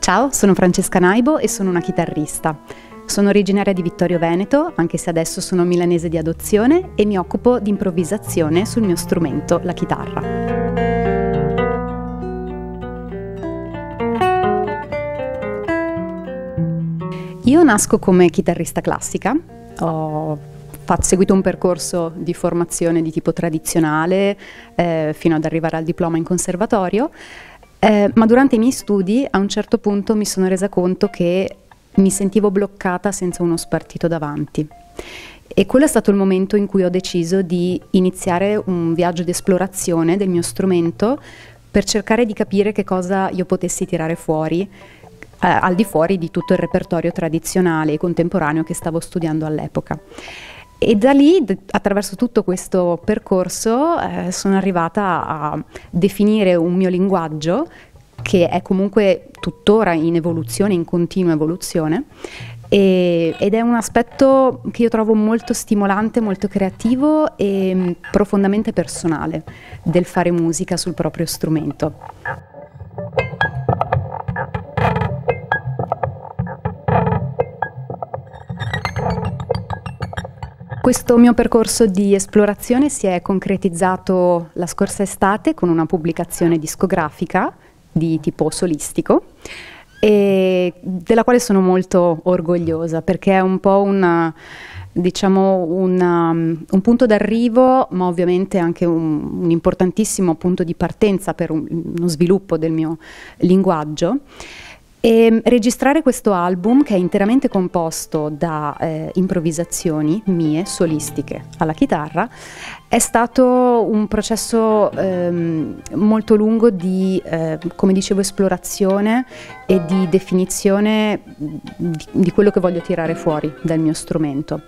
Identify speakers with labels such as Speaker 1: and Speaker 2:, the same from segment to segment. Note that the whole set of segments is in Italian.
Speaker 1: Ciao, sono Francesca Naibo e sono una chitarrista. Sono originaria di Vittorio Veneto, anche se adesso sono milanese di adozione, e mi occupo di improvvisazione sul mio strumento, la chitarra. Io nasco come chitarrista classica, ho seguito un percorso di formazione di tipo tradizionale fino ad arrivare al diploma in conservatorio, ma durante i miei studi a un certo punto mi sono resa conto che mi sentivo bloccata senza uno spartito davanti. E quello è stato il momento in cui ho deciso di iniziare un viaggio di esplorazione del mio strumento per cercare di capire che cosa io potessi tirare fuori al di fuori di tutto il repertorio tradizionale e contemporaneo che stavo studiando all'epoca. E da lì, attraverso tutto questo percorso, sono arrivata a definire un mio linguaggio che è comunque tuttora in evoluzione, in continua evoluzione, ed è un aspetto che io trovo molto stimolante, molto creativo e profondamente personale del fare musica sul proprio strumento. Questo mio percorso di esplorazione si è concretizzato la scorsa estate con una pubblicazione discografica di tipo solistico, e della quale sono molto orgogliosa perché è un po' un punto d'arrivo, ma ovviamente anche un importantissimo punto di partenza per uno sviluppo del mio linguaggio. E registrare questo album, che è interamente composto da improvvisazioni mie, solistiche alla chitarra, è stato un processo molto lungo di, come dicevo, esplorazione e di definizione di quello che voglio tirare fuori dal mio strumento.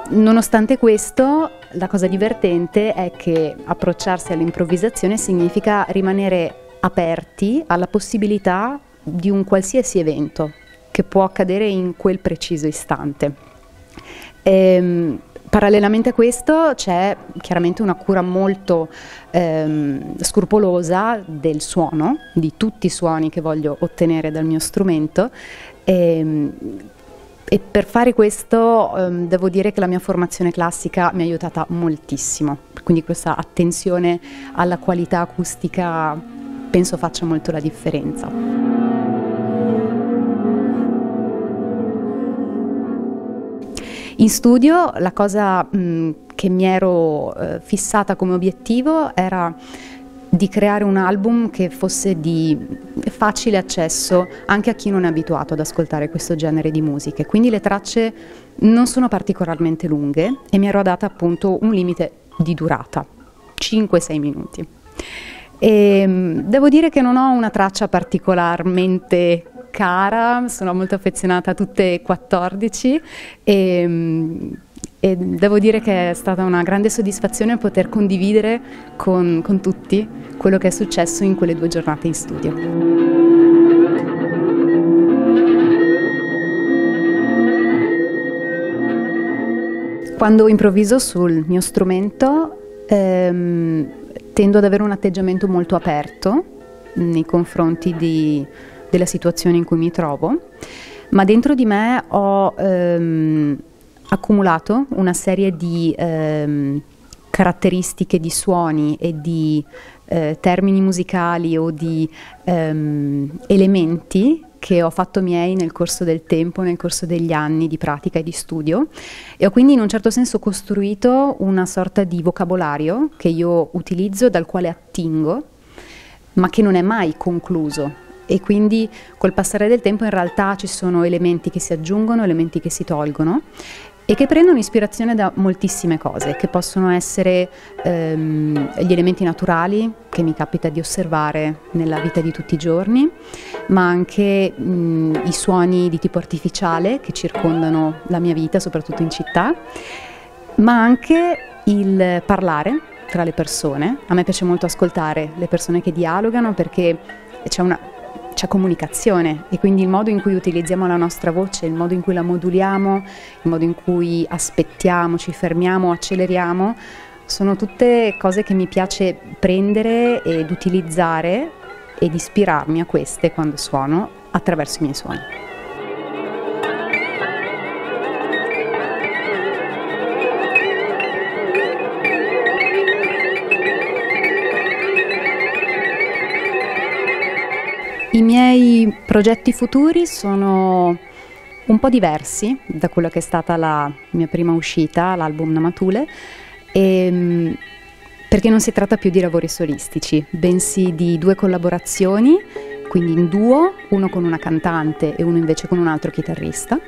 Speaker 1: Nonostante questo, la cosa divertente è che approcciarsi all'improvvisazione significa rimanere aperti alla possibilità di un qualsiasi evento che può accadere in quel preciso istante. Parallelamente a questo c'è chiaramente una cura molto scrupolosa del suono, di tutti i suoni che voglio ottenere dal mio strumento, e per fare questo devo dire che la mia formazione classica mi ha aiutata moltissimo, quindi questa attenzione alla qualità acustica penso faccia molto la differenza. In studio la cosa che mi ero fissata come obiettivo era di creare un album che fosse di facile accesso anche a chi non è abituato ad ascoltare questo genere di musiche. Quindi le tracce non sono particolarmente lunghe e mi ero data appunto un limite di durata, 5-6 minuti. E devo dire che non ho una traccia particolarmente cara, sono molto affezionata a tutte e 14 e devo dire che è stata una grande soddisfazione poter condividere con tutti quello che è successo in quelle 2 giornate in studio. Quando improvviso sul mio strumento tendo ad avere un atteggiamento molto aperto nei confronti della situazione in cui mi trovo, ma dentro di me ho accumulato una serie di caratteristiche di suoni e di termini musicali o di elementi che ho fatto miei nel corso del tempo, nel corso degli anni di pratica e di studio, e ho quindi in un certo senso costruito una sorta di vocabolario che io utilizzo, dal quale attingo, ma che non è mai concluso. E quindi col passare del tempo in realtà ci sono elementi che si aggiungono, elementi che si tolgono e che prendono ispirazione da moltissime cose, che possono essere gli elementi naturali che mi capita di osservare nella vita di tutti i giorni, ma anche i suoni di tipo artificiale che circondano la mia vita, soprattutto in città, ma anche il parlare tra le persone. A me piace molto ascoltare le persone che dialogano perché c'è comunicazione, e quindi il modo in cui utilizziamo la nostra voce, il modo in cui la moduliamo, il modo in cui aspettiamo, ci fermiamo, acceleriamo, sono tutte cose che mi piace prendere ed utilizzare ed ispirarmi a queste quando suono attraverso i miei suoni. I miei progetti futuri sono un po' diversi da quello che è stata la mia prima uscita, l'album Namatule, perché non si tratta più di lavori solistici, bensì di 2 collaborazioni, quindi in duo, uno con una cantante e uno invece con un altro chitarrista,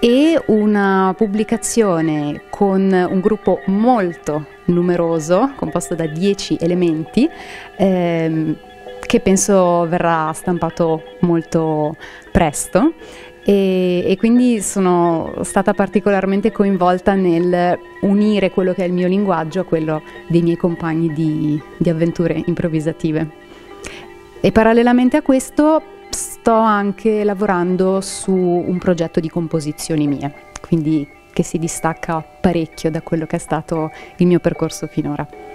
Speaker 1: e una pubblicazione con un gruppo molto numeroso, composto da 10 elementi, che penso verrà stampato molto presto, e quindi sono stata particolarmente coinvolta nel unire quello che è il mio linguaggio a quello dei miei compagni di avventure improvvisative. E parallelamente a questo sto anche lavorando su un progetto di composizioni mie, quindi che si distacca parecchio da quello che è stato il mio percorso finora.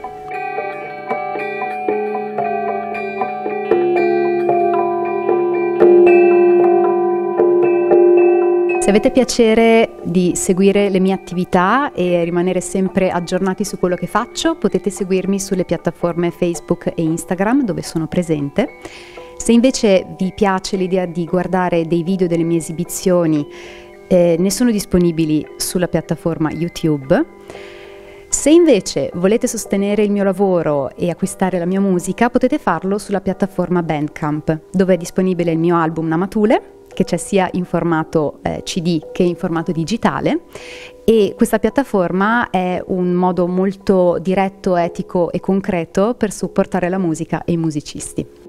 Speaker 1: Se avete piacere di seguire le mie attività e rimanere sempre aggiornati su quello che faccio, potete seguirmi sulle piattaforme Facebook e Instagram, dove sono presente. Se invece vi piace l'idea di guardare dei video delle mie esibizioni, ne sono disponibili sulla piattaforma YouTube. Se invece volete sostenere il mio lavoro e acquistare la mia musica, potete farlo sulla piattaforma Bandcamp, dove è disponibile il mio album Namatule, che c'è sia in formato CD che in formato digitale, e questa piattaforma è un modo molto diretto, etico e concreto per supportare la musica e i musicisti.